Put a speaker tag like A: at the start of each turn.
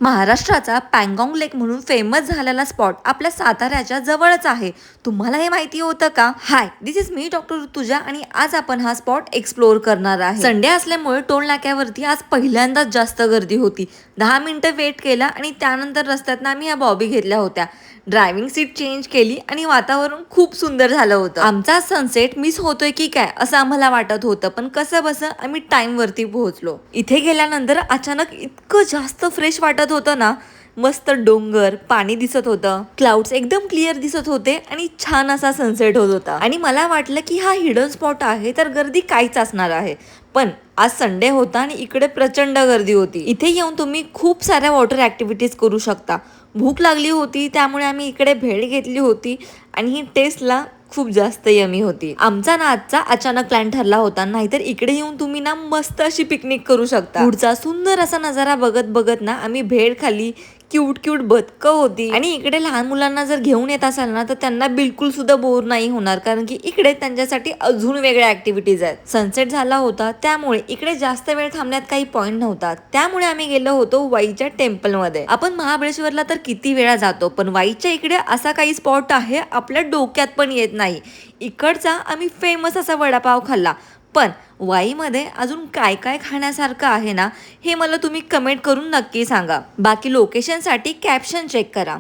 A: महाराष्ट्राचा पँगॉंग लेक म्हणून फेमस झालेला स्पॉट आपल्या साताऱ्याच्या जवळच आहे. तुम्हाला हे माहिती होतं का? हाय, दिस इज मी डॉक्टर ऋतुजा आणि आज आपण हा स्पॉट एक्सप्लोअर करणार आहे. संडे असल्यामुळे टोल नाक्यावरती आज पहिल्यांदाच जास्त गर्दी होती. 10 मिनिटं वेट केला आणि त्यानंतर रस्त्यात आम्ही ह्या बॉबी घेतल्या होत्या. ड्रायव्हिंग सीट चेंज केली आणि वातावरण खूप सुंदर झालं होतं. आमचा सनसेट मिस होतोय की काय असं आम्हाला वाटत होतं, पण कसं बसं आम्ही टाइम वरती पोहोचलो. इथे गेल्यानंतर अचानक इतकं जास्त फ्रेश वाटत होतं ना. मस्त डोंगर, पाणी दिसत होतं, क्लाउड्स एकदम क्लिअर दिसत होते आणि छान असा सनसेट होत होता. आणि मला वाटलं की हा हिडन स्पॉट आहे तर गर्दी काहीच असणार आहे, पण आज संडे होता आणि इकडे प्रचंड गर्दी होती. इथे येऊन तुम्ही खूप साऱ्या वॉटर ऍक्टिव्हिटीज करू शकता. भूक लागली होती त्यामुळे आम्ही इकडे भेळ घेतली होती आणि ही टेस्टला खूप जास्त यमी होती. आमचा ना आजचा अचानक प्लॅन ठरला होता, नाहीतर इकडे येऊन तुम्ही ना मस्त अशी पिकनिक करू शकता. पुढचा सुंदर असा नजारा बघत बघत ना आम्ही भेळ खाली. क्यूट क्यूट बदकं होती आणि इकडे लहान मुलांना जर घेऊन येत असाल ना तर त्यांना बिलकुल सुद्धा बोर नाही होणार, कारण की इकडे त्यांच्यासाठी अजून वेगळ्या ऍक्टिव्हिटीज आहेत. सनसेट झाला होता त्यामुळे इकडे जास्त वेळ थांबण्यात काही पॉईंट नव्हता, त्यामुळे आम्ही गेलो होतो वाईच्या टेम्पल मध्ये. आपण महाबळेश्वरला तर किती वेळा जातो, पण वाईच्या इकडे असा काही स्पॉट आहे आपल्या डोक्यात पण येत नाही. इकडचा आम्ही फेमस असा वडापाव खाल्ला, पण वाईमध्ये अजून काय काय खाण्यासारखं आहे ना हे मला तुम्ही कमेंट करून नक्की सांगा. बाकी लोकेशनसाठी कॅप्शन चेक करा.